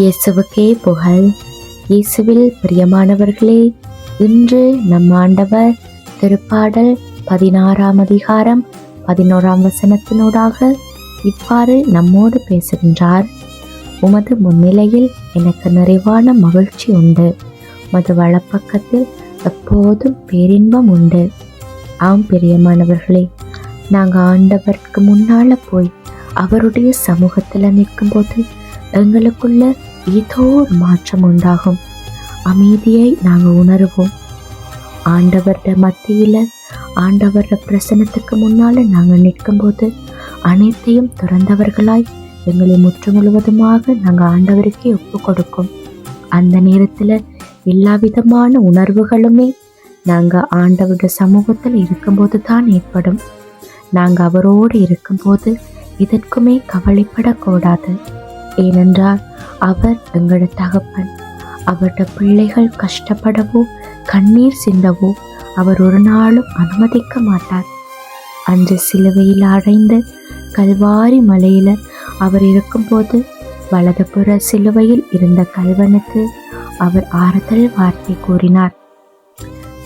இயேசுவுக்கே புகழ். இயேசுவில் பிரியமானவர்களே, இன்று நம் ஆண்டவர் திருப்பாடல் 16ஆம் அதிகாரம் 11ஆம் வசனத்தினூடாக இவ்வாறு நம்மோடு பேசுகின்றார். உமது முன்னிலையில் எனக்கு நிறைவான மகிழ்ச்சி உண்டு, உமது வலப்பக்கத்தில் எப்போதும் பேரின்பம் உண்டு. ஆம் பிரியமானவர்களே, நாங்கள் ஆண்டவருக்கு முன்னால போய் அவருடைய சமூகத்தில் நிற்கும்போது எங்களுக்குள்ள ஏதோ ஒரு மாற்றம் உண்டாகும். அமைதியை நாங்கள் உணர்வோம். ஆண்டவர்ட மத்தியில் ஆண்டவர்ட பிரசனத்துக்கு முன்னால நாங்கள் நிற்கும்போது அனைத்தையும் துறந்தவர்களாய் எங்களை முற்று முழுவதுமாக நாங்கள் ஆண்டவருக்கே ஒப்பு கொடுக்கும். அந்த நேரத்தில் எல்லா விதமான உணர்வுகளுமே நாங்கள் ஆண்டவருடைய சமூகத்தில் இருக்கும்போது தான் ஏற்படும். நாங்கள் அவரோடு இருக்கும்போது இதற்குமே கவலைப்படக்கூடாது. ஏனென்றால் அவர் எங்களோட தகப்பன். அவருடைய பிள்ளைகள் கஷ்டப்படவோ கண்ணீர் சிந்தவோ அவர் ஒரு நாளும் அனுமதிக்க மாட்டார். அன்று சிலுவையில் அடைந்த கல்வாரி மலையில் அவர் இருக்கும்போது வலதுபுற சிலுவையில் இருந்த கல்வனுக்கு அவர் ஆறுதல் வார்த்தை கூறினார்.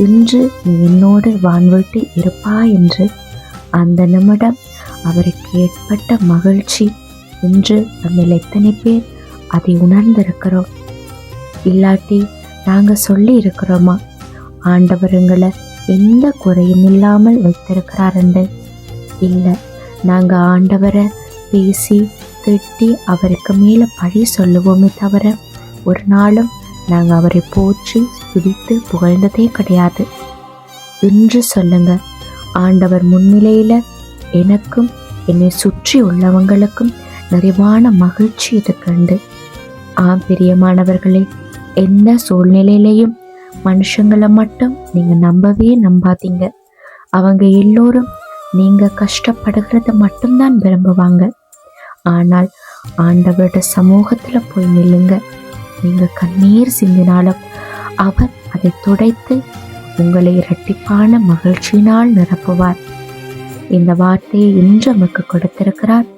இன்று நீ என்னோடு வான்வீட்டில் இருப்பா என்று. அந்த நிமிடம் அவருக்கு ஏற்பட்ட மகிழ்ச்சி இன்று நம்மில் எத்தனை பேர் அதை உணர்ந்திருக்கிறோம்? இல்லாட்டி நாங்கள் சொல்லி இருக்கிறோமா ஆண்டவருங்களை எந்த குறையும் இல்லாமல் வைத்திருக்கிறார் என்று? இல்லை, நாங்கள் ஆண்டவரை பேசி திட்டி அவருக்கு மேலே பழி சொல்லுவோமே தவிர ஒரு நாளும் நாங்கள் அவரை போற்றி துதித்து புகழ்ந்ததே கிடையாது. இன்று சொல்லுங்க, ஆண்டவர் முன்னிலையில் எனக்கும் என்னை சுற்றி உள்ளவங்களுக்கும் நிறைவான மகிழ்ச்சி இருக்குண்டு. ஆம் பிரியமானவர்களே, எந்த சூழ்நிலையிலையும் மனுஷங்களை மட்டும் நீங்கள் நம்பவே நம்பாதீங்க. அவங்க எல்லோரும் நீங்கள் கஷ்டப்படுகிறத மட்டும்தான் விரும்புவாங்க. ஆனால் ஆண்டவரோட சமூகத்தில் போய் நில்லுங்க. நீங்கள் கண்ணீர் சிந்தினாலும் அவர் அதை துடைத்து உங்களை இரட்டிப்பான மகிழ்ச்சியினால் நிரப்புவார். இந்த வார்த்தையை இன்று நமக்கு கொடுத்திருக்கிறார்.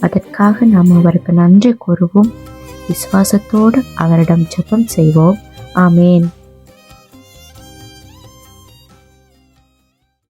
அதற்காக நாம் அவருக்கு நன்றி கூறுவோம். விசுவாசத்தோடு அவரிடம் ஜெபம் செய்வோம். ஆமேன்.